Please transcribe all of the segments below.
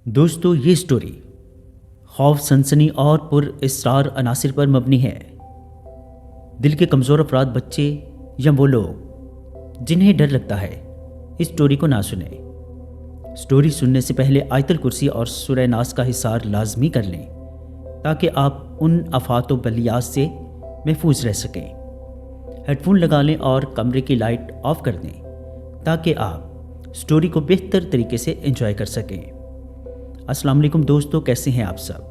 دوستو یہ سٹوری خوف، سنسنی اور پر اسرار عناصر پر مبنی ہے۔ دل کے کمزور افراد، بچے یا وہ لوگ جنہیں ڈر لگتا ہے، اس سٹوری کو نہ سنیں۔ سٹوری سننے سے پہلے آیت الکرسی اور سورہ ناس کا حصار لازمی کر لیں تاکہ آپ ان آفات و بلیات سے محفوظ رہ سکیں۔ ہیڈ فون لگا لیں اور کمرے کی لائٹ آف کر دیں تاکہ آپ سٹوری کو بہتر طریقے سے انجوائے کر سکیں۔ السلام علیکم دوستو، کیسے ہیں آپ سب؟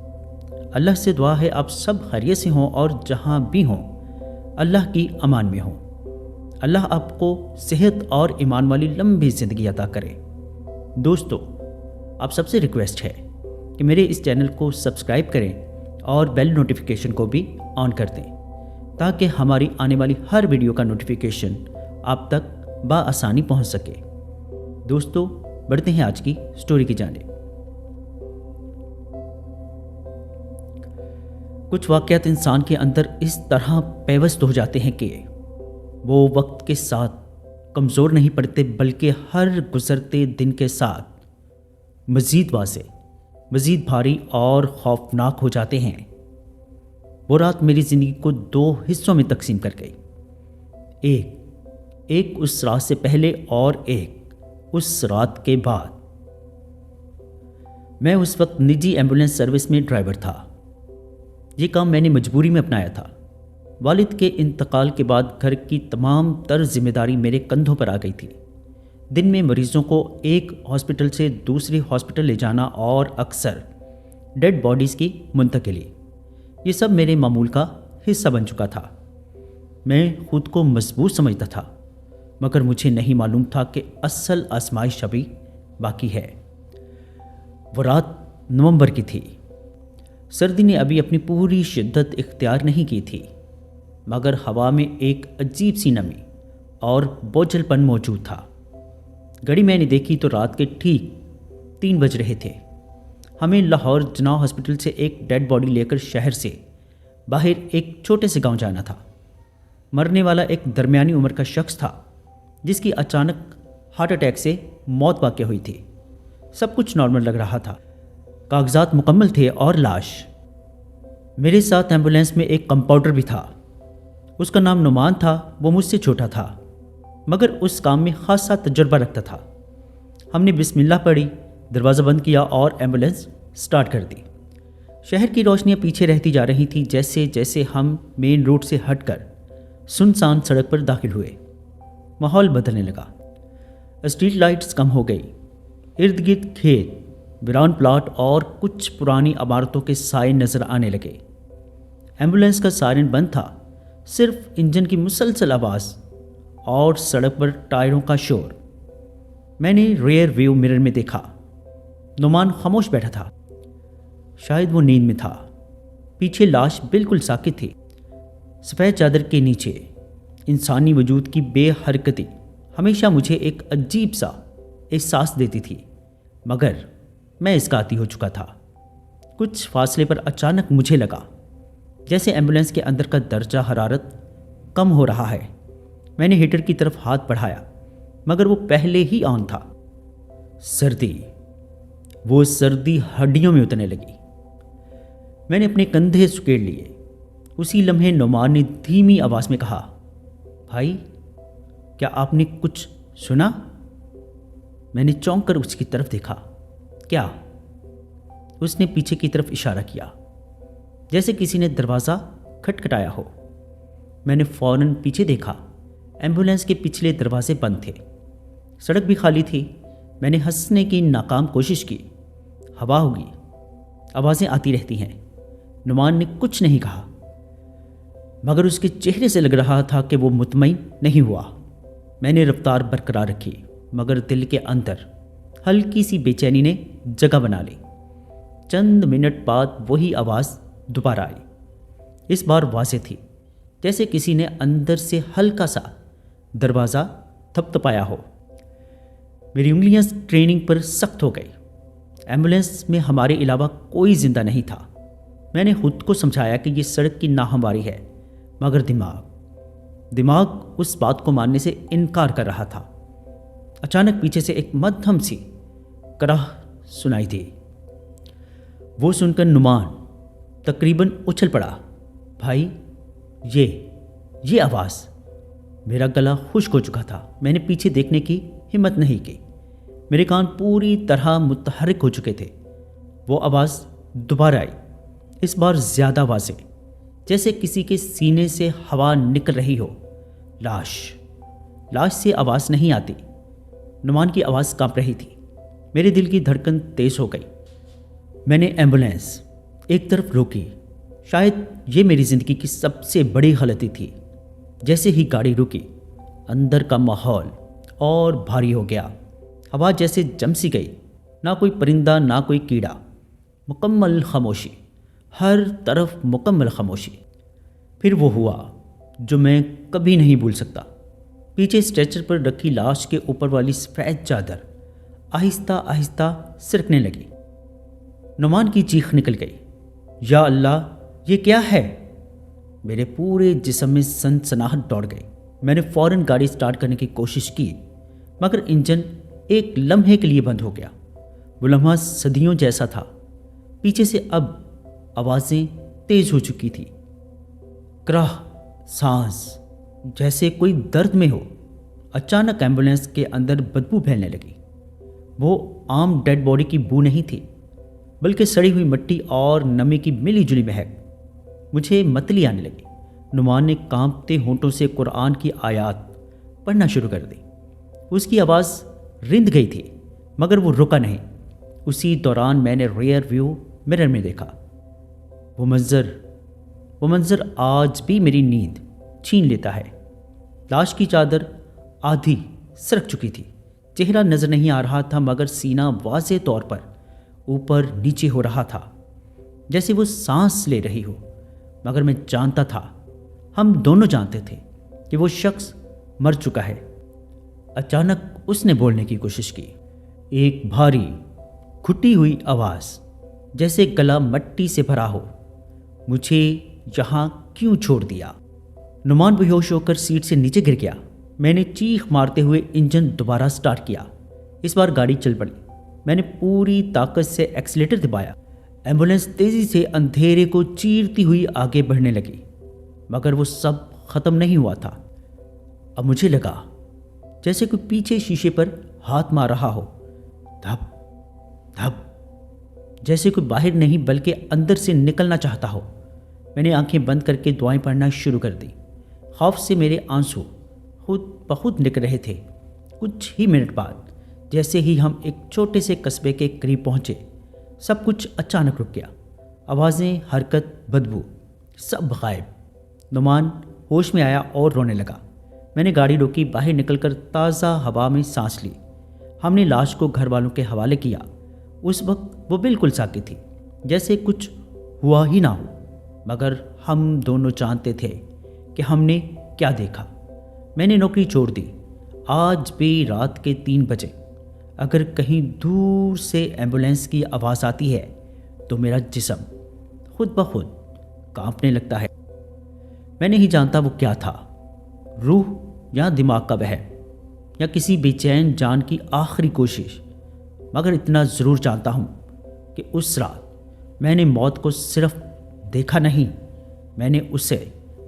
اللہ سے دعا ہے آپ سب خیریت سے ہوں اور جہاں بھی ہوں اللہ کی امان میں ہوں۔ اللہ آپ کو صحت اور ایمان والی لمبی زندگی عطا کرے۔ دوستو، آپ سب سے ریکویسٹ ہے کہ میرے اس چینل کو سبسکرائب کریں اور بیل نوٹیفیکیشن کو بھی آن کر دیں تاکہ ہماری آنے والی ہر ویڈیو کا نوٹیفیکیشن آپ تک بآسانی پہنچ سکے۔ دوستو، بڑھتے ہیں آج کی سٹوری کی جانب۔ کچھ واقعات انسان کے اندر اس طرح پیوست ہو جاتے ہیں کہ وہ وقت کے ساتھ کمزور نہیں پڑتے بلکہ ہر گزرتے دن کے ساتھ مزید واضح، مزید بھاری اور خوفناک ہو جاتے ہیں۔ وہ رات میری زندگی کو 2 حصوں میں تقسیم کر گئی، ایک اس رات سے پہلے اور ایک اس رات کے بعد۔ میں اس وقت نجی ایمبولینس سروس میں ڈرائیور تھا۔ یہ کام میں نے مجبوری میں اپنایا تھا۔ والد کے انتقال کے بعد گھر کی تمام تر ذمہ داری میرے کندھوں پر آ گئی تھی۔ دن میں مریضوں کو ایک ہاسپٹل سے دوسرے ہاسپٹل لے جانا اور اکثر ڈیڈ باڈیز کی منتقلی، یہ سب میرے معمول کا حصہ بن چکا تھا۔ میں خود کو مضبوط سمجھتا تھا، مگر مجھے نہیں معلوم تھا کہ اصل آزمائش ابھی باقی ہے۔ وہ رات نومبر کی تھی۔ سردی نے ابھی اپنی پوری شدت اختیار نہیں کی تھی، مگر ہوا میں ایک عجیب سی نمی اور بوجھل پن موجود تھا۔ گھڑی میں نے دیکھی تو رات کے ٹھیک 3 بج رہے تھے۔ ہمیں لاہور جناح ہاسپٹل سے ایک ڈیڈ باڈی لے کر شہر سے باہر ایک چھوٹے سے گاؤں جانا تھا۔ مرنے والا ایک درمیانی عمر کا شخص تھا جس کی اچانک ہارٹ اٹیک سے موت واقع ہوئی تھی۔ سب کچھ نارمل لگ رہا تھا، کاغذات مکمل تھے اور لاش۔ میرے ساتھ ایمبولینس میں ایک کمپاؤنڈر بھی تھا۔ اس کا نام نعمان تھا۔ وہ مجھ سے چھوٹا تھا مگر اس کام میں خاصا تجربہ رکھتا تھا۔ ہم نے بسم اللہ پڑھی، دروازہ بند کیا اور ایمبولینس سٹارٹ کر دی۔ شہر کی روشنیاں پیچھے رہتی جا رہی تھیں جیسے جیسے ہم مین روڈ سے ہٹ کر سنسان سڑک پر داخل ہوئے۔ ماحول بدلنے لگا، اسٹریٹ لائٹس کم ہو گئی، ارد گرد کھیت، ویران پلاٹ اور کچھ پرانی عمارتوں کے سائے نظر آنے لگے۔ ایمبولینس کا سائرن بند تھا، صرف انجن کی مسلسل آواز اور سڑک پر ٹائروں کا شور۔ میں نے ریئر ویو مرر میں دیکھا، نعمان خاموش بیٹھا تھا، شاید وہ نیند میں تھا۔ پیچھے لاش بالکل ساکت تھی۔ سفید چادر کے نیچے انسانی وجود کی بے حرکتی ہمیشہ مجھے ایک عجیب سا احساس دیتی تھی، مگر میں اس کا عادی ہو چکا تھا۔ کچھ فاصلے پر اچانک مجھے لگا جیسے ایمبولینس کے اندر کا درجہ حرارت کم ہو رہا ہے۔ میں نے ہیٹر کی طرف ہاتھ بڑھایا مگر وہ پہلے ہی آن تھا۔ وہ سردی ہڈیوں میں اترنے لگی۔ میں نے اپنے کندھے سکیڑ لیے۔ اسی لمحے نعمان نے دھیمی آواز میں کہا، بھائی، کیا آپ نے کچھ سنا؟ میں نے چونک کر اس کی طرف دیکھا۔ کیا؟ اس نے پیچھے کی طرف اشارہ کیا جیسے کسی نے دروازہ کھٹکھٹایا ہو۔ میں نے فوراً پیچھے دیکھا۔ ایمبولینس کے پچھلے دروازے بند تھے، سڑک بھی خالی تھی۔ میں نے ہنسنے کی ناکام کوشش کی۔ ہوا ہوگی، آوازیں آتی رہتی ہیں۔ نعمان نے کچھ نہیں کہا مگر اس کے چہرے سے لگ رہا تھا کہ وہ مطمئن نہیں ہوا۔ میں نے رفتار برقرار رکھی مگر دل کے اندر ہلکی سی بے چینی نے جگہ بنا لی۔ چند منٹ بعد وہی آواز دوبارہ آئی۔ اس بار واضح تھی، جیسے کسی نے اندر سے ہلکا سا دروازہ تھپتھپایا ہو۔ میری انگلیاں ٹریننگ پر سخت ہو گئی۔ ایمبولینس میں ہمارے علاوہ کوئی زندہ نہیں تھا۔ میں نے خود کو سمجھایا کہ یہ سڑک کی ناہمواری ہے، مگر دماغ اس بات کو ماننے سے انکار کر رہا تھا۔ اچانک پیچھے سے ایک مدھم سی کراہ سنائی دی، وہ سن کر نعمان تقریباً اچھل پڑا۔ بھائی، یہ آواز! میرا گلا خشک ہو چکا تھا۔ میں نے پیچھے دیکھنے کی ہمت نہیں کی۔ میرے کان پوری طرح متحرک ہو چکے تھے۔ وہ آواز دوبارہ آئی، اس بار زیادہ واضح، جیسے کسی کے سینے سے ہوا نکل رہی ہو۔ لاش سے آواز نہیں آتی۔ نعمان کی آواز کانپ رہی تھی۔ میرے دل کی دھڑکن تیز ہو گئی۔ میں نے ایمبولینس ایک طرف روکی۔ شاید یہ میری زندگی کی سب سے بڑی غلطی تھی۔ جیسے ہی گاڑی رکی، اندر کا ماحول اور بھاری ہو گیا۔ ہوا جیسے جم سی گئی، نہ کوئی پرندہ نہ کوئی کیڑا، مکمل خاموشی، ہر طرف مکمل خاموشی۔ پھر وہ ہوا جو میں کبھی نہیں بھول سکتا۔ پیچھے اسٹریچر پر رکھی لاش کے اوپر والی سفید چادر آہستہ آہستہ سرکنے لگی۔ نعمان کی چیخ نکل گئی، یا اللہ، یہ کیا ہے؟ میرے پورے جسم میں سنسناہٹ دوڑ گئی۔ میں نے فوراً گاڑی سٹارٹ کرنے کی کوشش کی، مگر انجن ایک لمحے کے لیے بند ہو گیا۔ وہ لمحہ صدیوں جیسا تھا۔ پیچھے سے اب آوازیں تیز ہو چکی تھی، کراہ، سانس، جیسے کوئی درد میں ہو۔ اچانک ایمبولینس کے اندر بدبو پھیلنے لگی۔ وہ عام ڈیڈ باڈی کی بو نہیں تھی، بلکہ سڑی ہوئی مٹی اور نمی کی ملی جلی مہک۔ مجھے متلی آنے لگی۔ نعمان نے کانپتے ہونٹوں سے قرآن کی آیات پڑھنا شروع کر دی۔ اس کی آواز رند گئی تھی، مگر وہ رکا نہیں۔ اسی دوران میں نے ریئر ویو مرر میں دیکھا۔ وہ منظر آج بھی میری نیند چھین لیتا ہے۔ لاش کی چادر آدھی سرک چکی تھی۔ چہرہ نظر نہیں آ رہا تھا، مگر سینہ واضح طور پر اوپر نیچے ہو رہا تھا، جیسے وہ سانس لے رہی ہو۔ مگر میں جانتا تھا، ہم دونوں جانتے تھے کہ وہ شخص مر چکا ہے۔ اچانک اس نے بولنے کی کوشش کی، ایک بھاری گھٹی ہوئی آواز، جیسے گلا مٹی سے بھرا ہو، مجھے یہاں کیوں چھوڑ دیا؟ نعمان بے ہوش ہو کر سیٹ سے نیچے گر گیا۔ میں نے چیخ مارتے ہوئے انجن دوبارہ سٹارٹ کیا۔ اس بار گاڑی چل پڑی۔ میں نے پوری طاقت سے ایکسیلیٹر دبایا۔ ایمبولینس تیزی سے اندھیرے کو چیرتی ہوئی آگے بڑھنے لگی، مگر وہ سب ختم نہیں ہوا تھا۔ اب مجھے لگا جیسے کوئی پیچھے شیشے پر ہاتھ مار رہا ہو، دھپ دھپ، جیسے کوئی باہر نہیں بلکہ اندر سے نکلنا چاہتا ہو۔ میں نے آنکھیں بند کر کے دعائیں پڑھنا شروع کر دی۔ خوف سے میرے آنسو خود بخود نکل رہے تھے۔ کچھ ہی منٹ بعد، جیسے ہی ہم ایک چھوٹے سے قصبے کے قریب پہنچے، سب کچھ اچانک رک گیا۔ آوازیں، حرکت، بدبو، سب غائب۔ نعمان ہوش میں آیا اور رونے لگا۔ میں نے گاڑی روکی، باہر نکل کر تازہ ہوا میں سانس لی۔ ہم نے لاش کو گھر والوں کے حوالے کیا۔ اس وقت وہ بالکل ساکت تھی، جیسے کچھ ہوا ہی نہ ہو، مگر ہم دونوں جانتے تھے کہ ہم نے کیا دیکھا۔ میں نے نوکری چھوڑ دی۔ آج بھی رات کے 3 بجے اگر کہیں دور سے ایمبولینس کی آواز آتی ہے تو میرا جسم خود بخود کانپنے لگتا ہے۔ میں نہیں جانتا وہ کیا تھا، روح یا دماغ کا بہر، یا کسی بے چین جان کی آخری کوشش، مگر اتنا ضرور جانتا ہوں کہ اس رات میں نے موت کو صرف دیکھا نہیں، میں نے اسے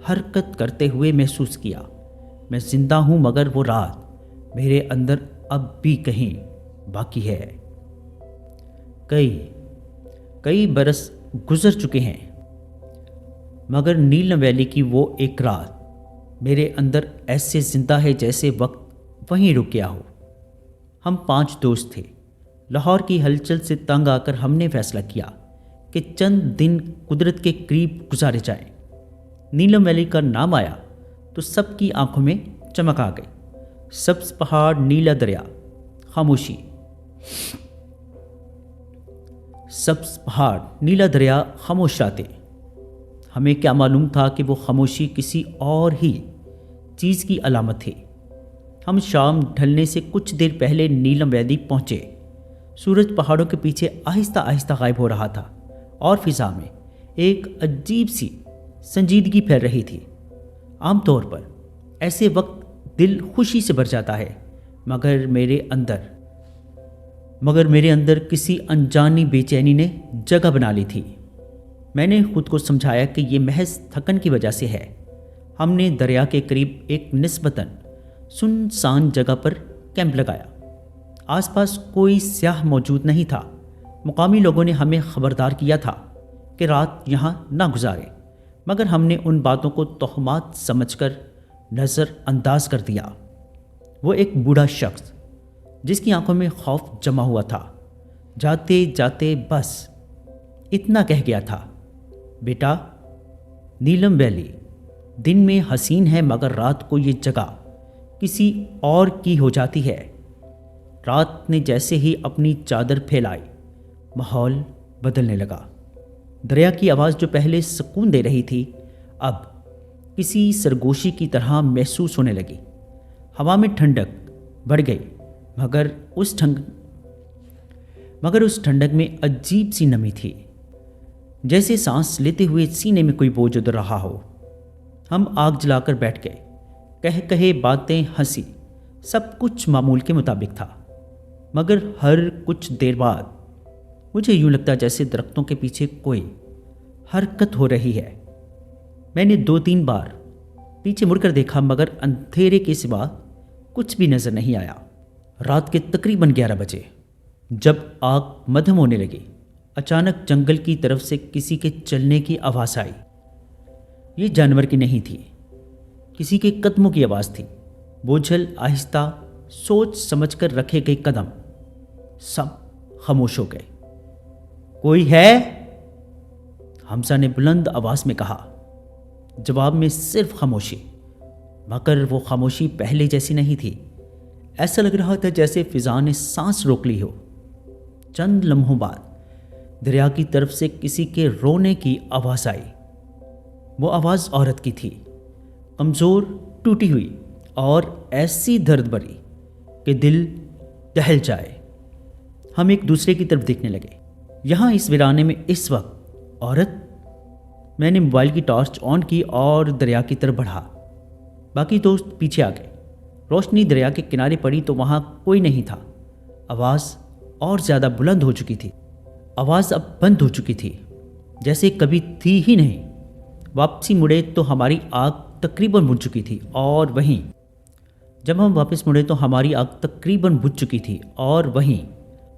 حرکت کرتے ہوئے محسوس کیا۔ میں زندہ ہوں، مگر وہ رات میرے اندر اب بھی کہیں باقی ہے۔ کئی برس گزر چکے ہیں، مگر نیلم ویلی کی وہ ایک رات میرے اندر ایسے زندہ ہے جیسے وقت وہیں رک گیا ہو۔ ہم 5 دوست تھے۔ لاہور کی ہلچل سے تنگ آ کر ہم نے فیصلہ کیا کہ چند دن قدرت کے قریب گزارے جائیں۔ نیلم ویلی کا نام آیا تو سب کی آنکھوں میں چمک آ گئی۔ سبز پہاڑ، نیلا دریا، خاموشی۔ سبز پہاڑ، نیلا دریا، خاموش راتیں۔ ہمیں کیا معلوم تھا کہ وہ خاموشی کسی اور ہی چیز کی علامت تھی۔ ہم شام ڈھلنے سے کچھ دیر پہلے نیلم ویلی پہنچے۔ سورج پہاڑوں کے پیچھے آہستہ آہستہ غائب ہو رہا تھا، اور فضا میں ایک عجیب سی سنجیدگی پھیل رہی تھی۔ عام طور پر ایسے وقت دل خوشی سے بھر جاتا ہے، مگر میرے اندر مگر میرے اندر کسی انجانی بے چینی نے جگہ بنا لی تھی۔ میں نے خود کو سمجھایا کہ یہ محض تھکن کی وجہ سے ہے۔ ہم نے دریا کے قریب ایک نسبتاً سنسان جگہ پر کیمپ لگایا۔ آس پاس کوئی سیاح موجود نہیں تھا۔ مقامی لوگوں نے ہمیں خبردار کیا تھا کہ رات یہاں نہ گزارے، مگر ہم نے ان باتوں کو توہمات سمجھ کر نظر انداز کر دیا۔ وہ ایک بوڑھا شخص جس کی آنکھوں میں خوف جمع ہوا تھا، جاتے جاتے بس اتنا کہہ گیا تھا، بیٹا، نیلم ویلی دن میں حسین ہے مگر رات کو یہ جگہ کسی اور کی ہو جاتی ہے۔ رات نے جیسے ہی اپنی چادر پھیلائی، ماحول بدلنے لگا۔ دریا کی آواز جو پہلے سکون دے رہی تھی اب کسی سرگوشی کی طرح محسوس ہونے لگی۔ ہوا میں ٹھنڈک بڑھ گئی، مگر اس ٹھنڈک میں عجیب سی نمی تھی، جیسے سانس لیتے ہوئے سینے میں کوئی بوجھ اتر رہا ہو۔ ہم آگ جلا کر بیٹھ گئے، کہے باتیں، ہنسی، سب کچھ معمول کے مطابق تھا، مگر ہر کچھ دیر بعد مجھے یوں لگتا جیسے درختوں کے پیچھے کوئی حرکت ہو رہی ہے۔ میں نے 2-3 بار پیچھے مڑ کر دیکھا، مگر اندھیرے کے سوا کچھ بھی نظر نہیں آیا۔ رات کے تقریباً 11 بجے جب آگ مدھم ہونے لگی، اچانک جنگل کی طرف سے کسی کے چلنے کی آواز آئی۔ یہ جانور کی نہیں تھی، کسی کے قدموں کی آواز تھی، بوجھل، آہستہ، سوچ سمجھ کر رکھے گئے قدم۔ سب خاموش ہو گئے۔ کوئی ہے؟ حمزہ نے بلند آواز میں کہا۔ جواب میں صرف خاموشی، مگر وہ خاموشی پہلے جیسی نہیں تھی۔ ایسا لگ رہا تھا جیسے فضا نے سانس روک لی ہو۔ چند لمحوں بعد دریا کی طرف سے کسی کے رونے کی آواز آئی۔ وہ آواز عورت کی تھی، کمزور، ٹوٹی ہوئی اور ایسی درد بھری کہ دل دہل جائے۔ ہم ایک دوسرے کی طرف دیکھنے لگے۔ یہاں اس ویرانے میں اس وقت عورت؟ میں نے موبائل کی ٹارچ آن کی اور دریا کی طرف بڑھا۔ باقی دوست پیچھے آ گئے۔ روشنی دریا کے کنارے پڑی تو وہاں کوئی نہیں تھا۔ آواز اور زیادہ بلند ہو چکی تھی۔ آواز اب بند ہو چکی تھی، جیسے کبھی تھی ہی نہیں۔ واپسی مڑے تو ہماری آگ تقریباً بجھ چکی تھی، اور وہیں جب ہم واپس مڑے تو ہماری آگ تقریباً بجھ چکی تھی، اور وہیں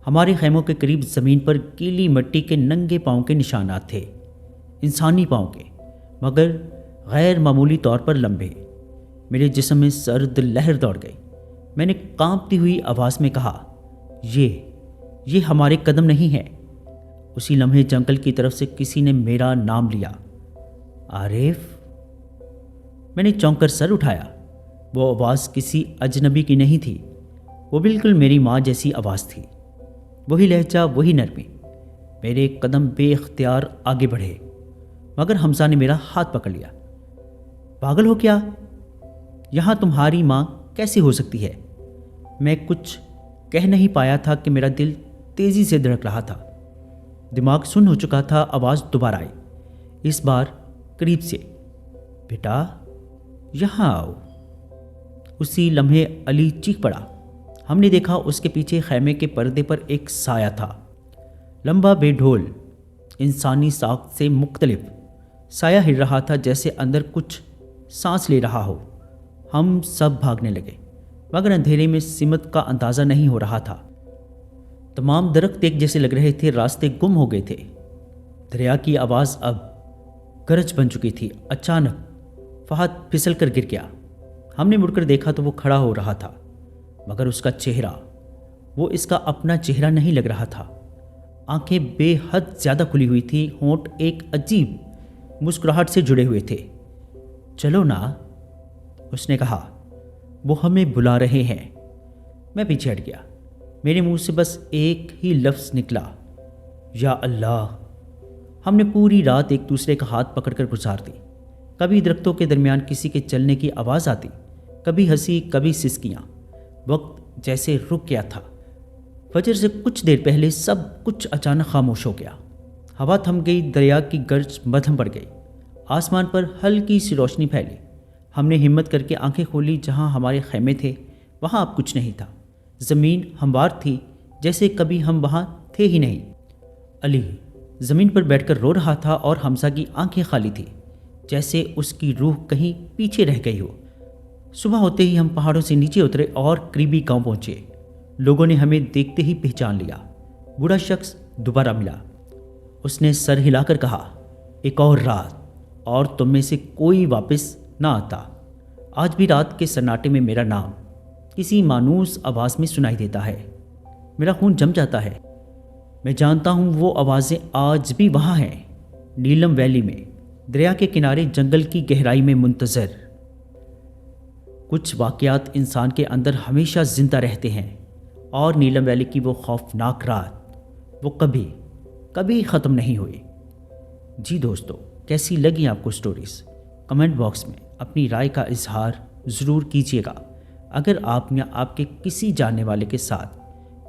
ہمارے خیموں کے قریب زمین پر گیلی مٹی کے ننگے پاؤں کے نشانات تھے، انسانی پاؤں کے، مگر غیر معمولی طور پر لمبے۔ میرے جسم میں سرد لہر دوڑ گئی۔ میں نے کانپتی ہوئی آواز میں کہا، یہ ہمارے قدم نہیں ہیں۔ اسی لمحے جنگل کی طرف سے کسی نے میرا نام لیا، عارف۔ میں نے چونک کر سر اٹھایا۔ وہ آواز کسی اجنبی کی نہیں تھی، وہ بالکل میری ماں جیسی آواز تھی۔ وہی لہجہ، وہی نرمی۔ میرے قدم بے اختیار آگے بڑھے، مگر حمزہ نے میرا ہاتھ پکڑ لیا۔ پاگل ہو کیا؟ یہاں تمہاری ماں کیسی ہو سکتی ہے؟ میں کچھ کہہ نہیں پایا تھا کہ میرا دل تیزی سے دھڑک رہا تھا۔ دماغ سن ہو چکا تھا۔ آواز دوبارہ آئی، اس بار قریب سے، بیٹا یہاں آؤ۔ اسی لمحے علی چیخ پڑا۔ ہم نے دیکھا اس کے پیچھے خیمے کے پردے پر ایک سایہ تھا، لمبا، بے ڈھول، انسانی ساخت سے مختلف۔ سایہ ہل رہا تھا جیسے اندر کچھ سانس لے رہا ہو۔ ہم سب بھاگنے لگے، مگر اندھیرے میں سمت کا اندازہ نہیں ہو رہا تھا۔ تمام درخت ایک جیسے لگ رہے تھے، راستے گم ہو گئے تھے۔ دریا کی آواز اب گرج بن چکی تھی۔ اچانک فہد پھسل کر گر گیا۔ ہم نے مڑ کر دیکھا تو وہ کھڑا ہو رہا تھا، مگر اس کا چہرہ وہ اس کا اپنا چہرہ نہیں لگ رہا تھا۔ آنکھیں بے حد زیادہ کھلی ہوئی تھی، ہونٹ ایک عجیب مسکراہٹ سے جڑے ہوئے تھے۔ چلو نا، اس نے کہا، وہ ہمیں بلا رہے ہیں۔ میں پیچھے ہٹ گیا۔ میرے منہ سے بس ایک ہی لفظ نکلا، یا اللہ۔ ہم نے پوری رات ایک دوسرے کا ہاتھ پکڑ کر گزار دی۔ کبھی درختوں کے درمیان کسی کے چلنے کی آواز آتی، کبھی ہنسی، کبھی سسکیاں۔ وقت جیسے رک گیا تھا۔ فجر سے کچھ دیر پہلے سب کچھ اچانک خاموش ہو گیا۔ ہوا تھم گئی، دریا کی گرج مدھم پڑ گئی، آسمان پر ہلکی سی روشنی پھیلی۔ ہم نے ہمت کر کے آنکھیں کھولی۔ جہاں ہمارے خیمے تھے وہاں اب کچھ نہیں تھا۔ زمین ہموار تھی، جیسے کبھی ہم وہاں تھے ہی نہیں۔ علی زمین پر بیٹھ کر رو رہا تھا اور حمزہ کی آنکھیں خالی تھیں، جیسے اس کی روح کہیں پیچھے رہ گئی ہو۔ صبح ہوتے ہی ہم پہاڑوں سے نیچے اترے اور قریبی گاؤں پہنچے۔ لوگوں نے ہمیں دیکھتے ہی پہچان لیا۔ بوڑھا شخص دوبارہ ملا۔ اس نے سر ہلا کر کہا، ایک اور رات اور تم میں سے کوئی واپس نہ آتا۔ آج بھی رات کے سناٹے میں میرا نام کسی مانوس آواز میں سنائی دیتا ہے۔ میرا خون جم جاتا ہے۔ میں جانتا ہوں وہ آوازیں آج بھی وہاں ہیں، نیلم ویلی میں، دریا کے کنارے، جنگل کی گہرائی میں منتظر۔ کچھ واقعات انسان کے اندر ہمیشہ زندہ رہتے ہیں، اور نیلم ویلی کی وہ خوفناک رات وہ کبھی کبھی ختم نہیں ہوئی۔ جی دوستو، کیسی لگی آپ کو سٹوریز؟ کمنٹ باکس میں اپنی رائے کا اظہار ضرور کیجیے گا۔ اگر آپ یا آپ کے کسی جاننے والے کے ساتھ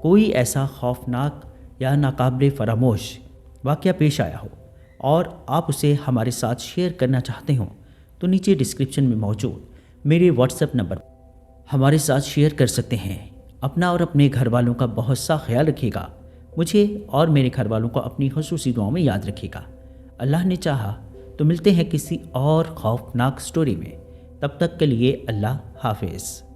کوئی ایسا خوفناک یا ناقابل فراموش واقعہ پیش آیا ہو اور آپ اسے ہمارے ساتھ شیئر کرنا چاہتے ہوں تو نیچے ڈسکرپشن میں موجود میرے واٹس ایپ نمبر ہمارے ساتھ شیئر کر سکتے ہیں۔ اپنا اور اپنے گھر والوں کا بہت سا خیال رکھیے گا۔ مجھے اور میرے گھر والوں کو اپنی خصوصی دعاؤں میں یاد رکھیے گا۔ اللہ نے چاہا تو ملتے ہیں کسی اور خوفناک سٹوری میں۔ تب تک کے لیے اللہ حافظ۔